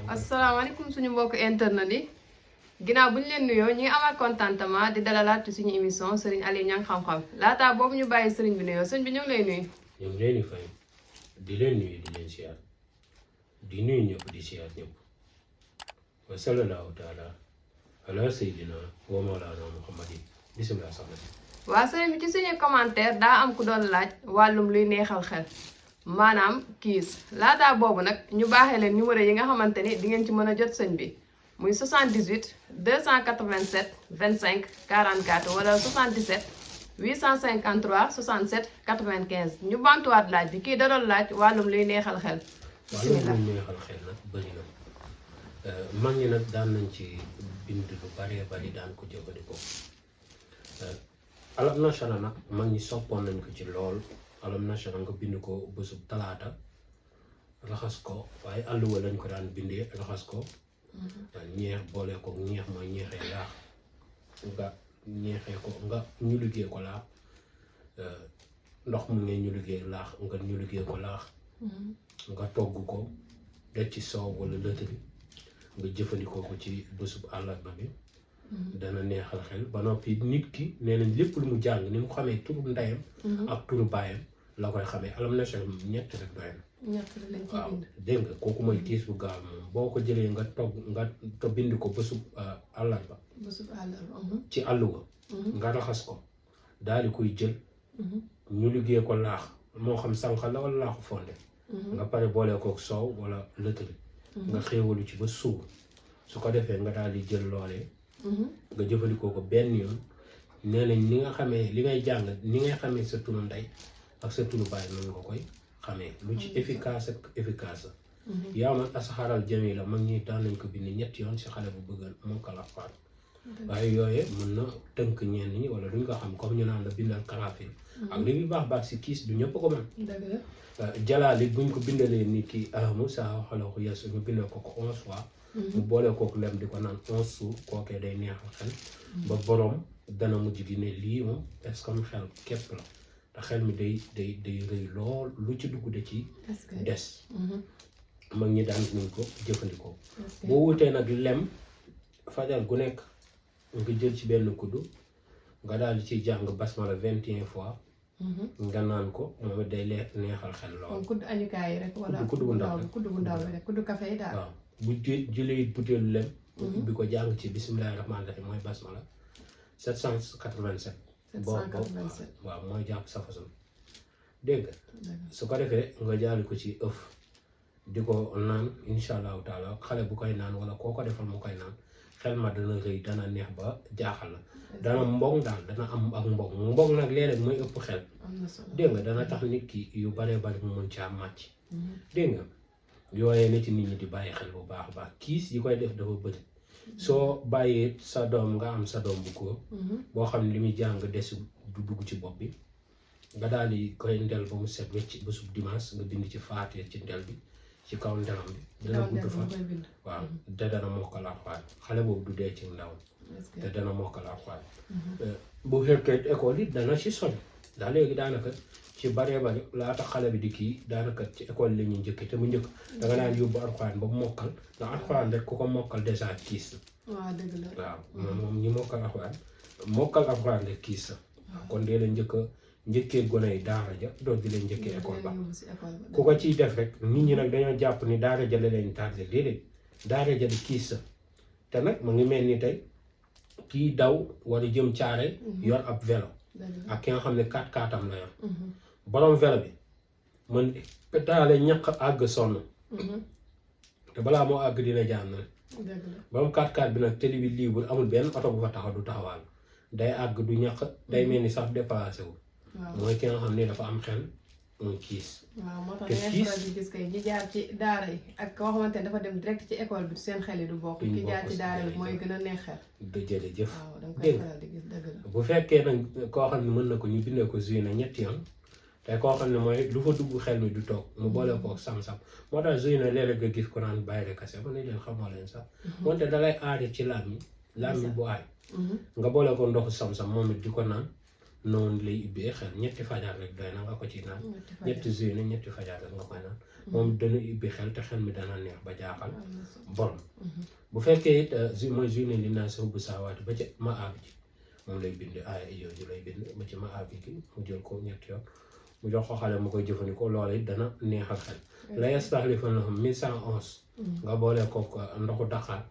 asalaamaaleykum suñu mbokk internet yi ginnaaw bu ñu leen nuyoo ñi ngi amaat contentement di dalalaat ci suñu émission Serigne Aliou Niang xam-xam laataa boobu ñu bàyyi Serigne bi nuyoo sëñ bi ñu ngi lay nuyu. ñu ngi leen di fay di leen nuyu di leen siyaar di nuyu ñëpp di siyaar ñëpp wa sallallahu taala ala sayyidina wa mawlana muhammadin bismillah soxna si. waa sëriñ bi ci suñu commentaire daa am ku doon laaj wàllum luy neexal xel maanaam kiis laataa boobu nag ñu baaxee leen numéro yi nga xamante ni di ngeen ci mën a jot sëñ bi muy 78 287 25 44 wala 77 853 67 95 ñu bantuwaat laaj bi kii da doon laaj wàllum luy neexal xel. wàllum luy neexal xel nag bëri na mag ñi nag daan nañ ci bind lu baree bari daan ko jëfandikoo alam nasara nag mag ñi soppoon nañ ko ci lool alam nasara nga bind ko bésub talaata raxas ko waaye àlluwa lañ ko daan bindee raxas ko ñeex boole ko ñeex mooy ñeexee laax nga ñeexee ko nga ñu liggéey ko laax ndox mu ngeen ñu liggéey laax nga ñu liggéey ko laax nga togg ko def ci soow wala lëtëri nga jëfandikoo ko ci bésub àllarba bi dana neexal xel ba noppi nit ki nee nañ lépp lu mu jàng ni mu xamee turu ndeyam ak turu baayam la koy xamee alam nasara ñett rek doy na waaw dégg nga kooku mooy kiis bu gaaw moom boo ko jëlee nga togg nga to bind ko bésub àllarba ci àlluwa nga raxas ko daal di koy jël ñu liggéey ko laax moo xam sànq la wala laaxu fonde nga pare boole kook soow wala lëtëri nga xéewalu ci ba suur su ko defee nga daal di jël loolee nga jëfandikoo ko benn yoon nee nañ ni nga xamee li ngay jàng ni ngay xamee sa turu ndey ak sa turu baay noonu nga koy xamee lu ci efficace ak efficace yaa man asaxaral jami la mag ñi daan nañ ko bind ñetti yoon si xale bu bëgg mokkal Alxuraan waaye yooye mën na tënk ñenn ñi wala duñ ko xam comme ñu naan la bindal karaafil ak li muy baax si kiis du ñëpp ko mën jalaali buñ ko bindalee nit ki ahamu saa xalaku yeesu ñu bindal ko 11 fois mu boole kooku lem di ko naan 11 jours kookee day neexal xel ba borom dana mujj gi ne lii moom est-ce que xel képp la te xel mi day rëy lool lu ci dugg de ci des mag ñi daan nañ ko jëfandikoo boo wutee nag lem fajar gu nekk nga jël ci benn kuddu nga daal di ciy jàng basmala 21 fois nga naan ko moom it day neexal xel lool kudd añukaay yi rek wala kudd bu ndaw rek kudd café yi daal waaw bu jëlee butéelu lem bi ko jàng ci bismillahi rahmaani rahim mooy basmala 787 boobu waaw mooy jàpp sa façon dégg nga su ko defee nga jaali ko ci ëf di ko naan insha allahu taala xale bu koy naan wala koo ko defal mu koy naan xel ma dana rëy dana neex ba jaaxal la dana mbong daal dana am ak mbong nag léeg-léeg mooy ëpp xel dégg nga dana tax nit ki yu baree bari mu mën caa màcc dégg nga yooyee nit ñi di bàyyi xel bu baax a baax kiis yi koy def dafa bëri soo bàyyee sa doom nga am sa doom bu góor boo xam ne li muy jàng des du dugg ci bopp bi nga daal di koy ndel ba mu set wecc ba sub dimanche nga bind ci faatee ci ndel bi ci kaw ndelam bi dana gudd fa waaw te dana mokkal Alxuraan xale boobu du dee ci ndaw te dana mokkal Alxuraan bu fekkee école yi dana ci soñ ndax léegi daanaka ci baree bari laata xale bi di kii daanaka ci école la ñuy njëkk te mu njëkk danga daan yóbbu Alxuraan ba mu mokkal ndax Alxuraan rek ku ko mokkal dèjà kiis la waaw moom ñi mokkal Alxuraan rek kiis la kon dee la njëkkee gone yi daara ja doon di leen njëkkee école ba ku ko ciy def rek nit ñi nag dañoo jàpp ni daara ja la leen tardé déedéet daara ja di kiis sa te nag mu ngi mel ni tey kii daw war a jëm caare yor ab vélo ak ki nga xam ne 4x4 am la yor borom vélo bi man pétale ñaq àgg sonn te balaa moo àgg dina jaan na borom 4x4 bi nag télé bi libre amul benn oto bu fa taxaw du taxawaal day àgg du ñaq day mel ni sax déplacé wu mooy ki nga xam ne dafa am xel un kiis waaw moo tax ngay faral di gis kay ñi jaar ci daara yi ak koo xamante ne dafa dem direct ci école bi seen xel yi du bokk ki jaar ci daara bi mooy gën a neex xel du jërëjëf waaw danga koy faral di gis dëgg la bu fekkee nag koo xam ne mën na ko ñu bindee ko juy na ñetti yoon te koo xam ne mooy lu fa dugg xel mi du toog mu boole kook sam-sam moo tax juy na léeg-léeg nga gis ko naan bàyyi rek kase ba ne leen xamoo leen sax wante dalay aari ci làmmiñ bu aay nga boole ko ndoxu sam-sam moom it di ko naan noonu lay ubbee xel ñetti fajar rek doy na nga ko ci naan ñetti journée ñetti fajar rek nga koy naan moom dana ubbi xel te xel mi dana neex ba jaaxal borom bu fekkee it mooy journée li naa sa bu saawaati ba ci ma aab ji moom lay bind aaya yooyu lay bind ba ci ma aab gi mu jël ko ñetti yoon mu jox ko xale mu koy jëfandikoo loola it dana neexal xel la yastaxlifannahum 1111 nga boole ko ndoxu daqaar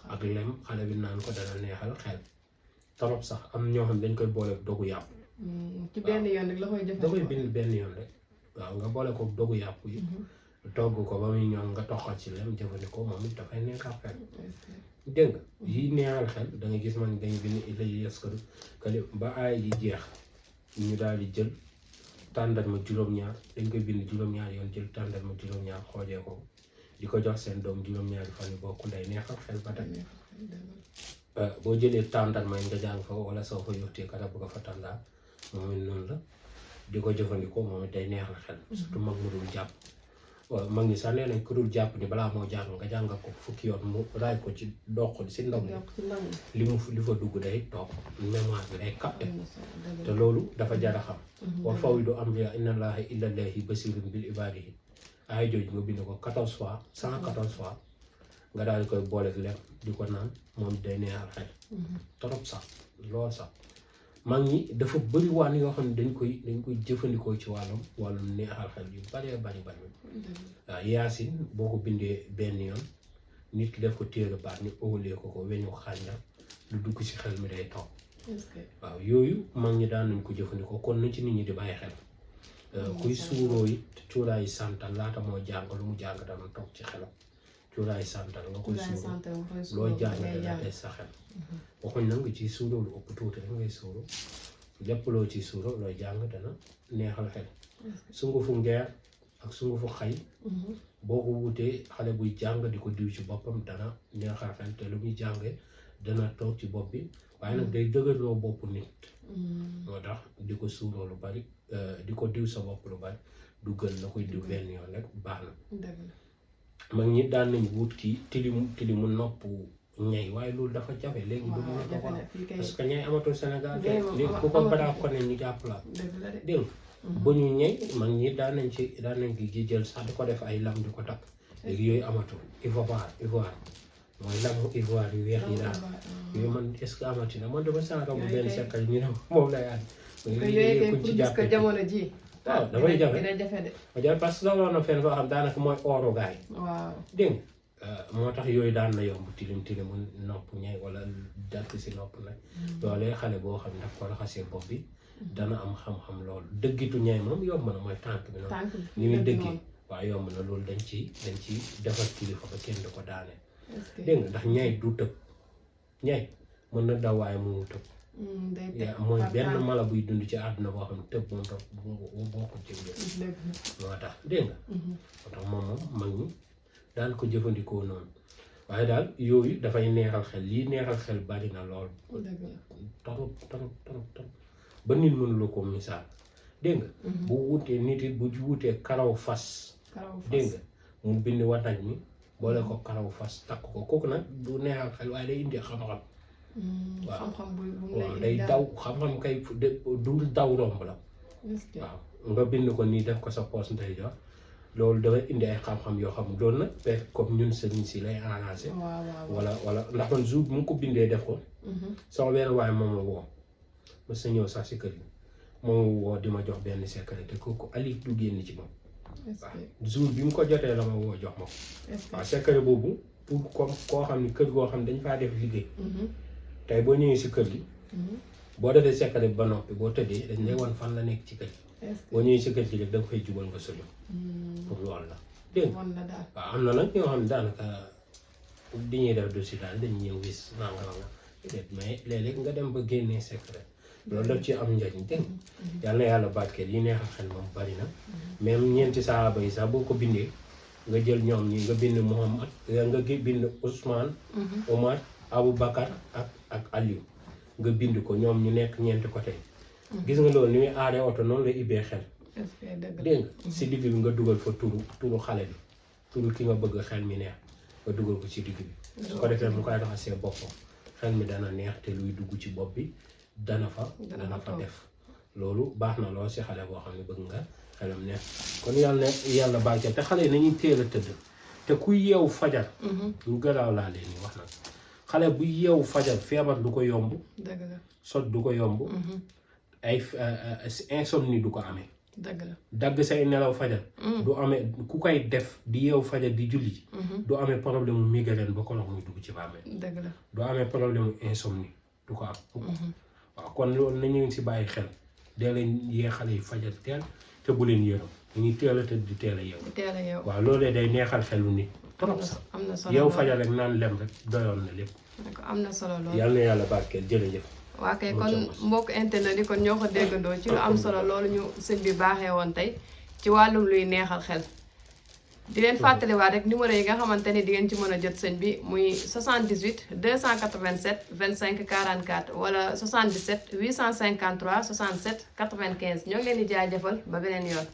ak lem xale bi naan ko dana neexal xel trop sax am ñoo xam dañ koy boole dogu yàpp ci benn yoon rek la koy jëfandikoo da koy bind benn yoon rek waaw nga boole ko dogu yàpp yi togg ko ba muy ñoom nga toxal ci lem jëfandikoo moom it dafay neexal xel dégg nga yi neexal xel da nga gis man dañu bind ilay yaskaru kali ba aay ji jeex ñu daal di jël tàndal ma juróom-ñaar dañ koy bind juróom-ñaar yoon jël tàndal ma juróom-ñaar xoojee ko di ko jox seen doom juróom-ñaari fan yi bokk day neexal xel ba tey boo jëlee tàndal may nga jàng fa wala soo fa yottee kata bu ko fa tàndaal moom it noonu la di ko jëfandikoo moom it day neexal xel surtout mag mu dul jàpp waaw mag ñi sax nee nañ ku dul jàpp ni balaa moo jàng nga jàngal ko fukki yoon mu raay ko ci dox si ndam li fa dugg day toog mémoire bi day capté te loolu dafa jar a xam wa fawwidu amri inna allaha illa llahi basirun bil ibadihi ay jooju nga bind ko 14 fois 114 fois nga daal di koy booleeg lem di ko naan moom day neexal xel trop sax lool sax mag ñi dafa bëri waan yoo xam ne dañ koy jëfandikoo ci wàllum neexal xel yu bari waaw yaasin boo ko bindee benn yoon nit ki def ko téere baat ni óolee ko weñu xànja lu dugg ci xel mi day toog waaw yooyu mag ñi daan nañ ko jëfandikoo kon nañ ci nit ñi di bàyyi xel kuy suuroo it cuuraayu santal laata moo jàng lu mu jàng dana toog ci xelam cuuraayu santal nga koy suuroo loo jàng dana des sa xel waxuñ na nga ciy suuroo lu ëpp tuuti rek ngay suuroo lépp loo ciy suuroo looy jàng dana neexal xel sungufu ngeer ak sungufu xay boo ko wutee xale buy jàng di ko diw ci boppam dana neexal xel te lu muy jàngee dana toog ci bopp bi waaye nag day dëgërloo bopp nit moo tax di ko suuroo lu bari di ko diw sa bopp lu bari du gën la koy diw benn yoon rek baax na mag ñi daan nañ wut kii tilimu nopp ñay waaye loolu dafa jafe léegi du mu ko parce que ñay amatul Sénégal léegi ku ko badaa ko ne ñu jàpp la dégg ba ñu ñey mag ñi daan nañ ci jël sax di ko def ay lam di ko takk léegi yooyu amatul ivoire mooy lamu ivoire yu weex yi daal yooyu man est-ce que amati na man dama saa romb benn sekkal ñu ne moom lay ànd yooyu kuñ ci jàppee jamono ji waaw dafay jafe de parce que loolu na fenn foo xam daanaka mooy ooro gaay waaw dégg moo tax yooyu daan na yomb tilimu nopp ñay wala dàkk si nopp nag loolee xale boo xam ne daf ko raxasee bopp bi dana am xam-xam loolu dëggitu ñay moom yomb na mooy tànk bi noonu ni muy dëggi waaw yomb na loolu dañ ci defar kilifa ba kenn du ko daaneel dégg nga ndax ñay du tëb ñay mën na daw waaye mënu tëb mooy benn mala buy dund ci àdduna boo xam ne tëb moom tax boo ko jëlee moo tax dégg nga moo tax moom mag ñi daan ko jëfandikoo noonu waaye daal yooyu dafay neexal xel lii neexal xel bari na lool trop ba nit mënula ko misaal dégg nga bu wutee nit it bu wutee karaw fas dégg nga mu bind watañ mi boole ko karaw fas takk ko kooku nag du neexal xel waaye day indi xam-xam waaw day daw xam-xam kay du daw romb la waaw nga bind ko nii def ko sa poos ndeyjoor loolu dafay indi ay xam-xam yoo xam loolu nag peut comme ñun sëriñ si lay arrangé wala ndax man jour mu ko bindee def ko sama benn waaye moom la woo ma sa ñëw sax si kër gi moom woo di ma jox benn secret te kooku alif du génn ci moom waaw jour bi mu ko jotee la ma woo jox ma ko waaw secret boobu pour comme koo xam ni kër goo xam ne dañ faa def liggéey tey boo ñëwee si kër gi boo defee secret bi ba noppi boo tëddee dañ lay wan fan la nekk ci kër gi boo ñëwee si kër gi rek da nga fay jubal nga solu pour loolu la dégg nga waaw am na nag ñoo xam ne daanaka di ñuy def du si daal dañ ñëw wis nanga mais léeg-léeg nga dem ba génnee secret loolu daf ci am njëriñ dégg yal na yàlla barkeel yi neexal xel moom bari na même ñeenti saaba yi sax boo ko bindee nga jël ñoom ñi nga bind Muhammad nga bind Ousmane Omar Aboubacar ak Aliou nga bind ko ñoom ñu nekk ñeenti côté gis nga loolu ni muy aaree oto noonu lay ibbee xel dégg nga si digg bi nga dugal fa turu xale bi turu ki nga bëgg xel mi neex nga dugal ko ci digg bi su ko defee mu koy raxasee boppam xel mi dana neex te luy dugg ci bopp bi dana fa def loolu baax na lool si xale boo xam ne bëgg nga xelam neex kon yàlla barkeel te xale yi nañuy teel a tëdd te ku yeewu fajar lu garaaw laa leen wax nag xale bu yeewu fajar feebar du ko yomb dëgg la sot du ko yomb ay insomnie du ko amee dëgg la dagg say nelaw fajar du amee ku koy def di yeewu fajar di julli du amee problème mu migraine ba ko lox muy dugg ci bàmmeel dëgg la du amee problème mu insomnie du ko am waaw kon loolu nañu si bàyyi xel dee leen yee xale yi fajar teel te bu leen yërëm dañuy teel a tëdd di teel a yeewu teel a yeewu waaw loolee day neexal xelu nit trop sax am na solo yeewu fajar rek naan lem rek doyoon na lépp am na solo lool yàlla na yàlla barkeel jërëjëf waa kay kon mbokk internet yi kon ñoo ko déggandoo ci lu am solo loolu ñu sëñ bi baaxee woon tey ci wàllum luy neexal xel di leen fàttaliwaat rek numéro yi nga xamante ni di ngeen ci mën a jot sëñ bi muy 78 287 25 44 wala 77 853 67 95 ñoo ngi leen di jaajëfal ba beneen yoon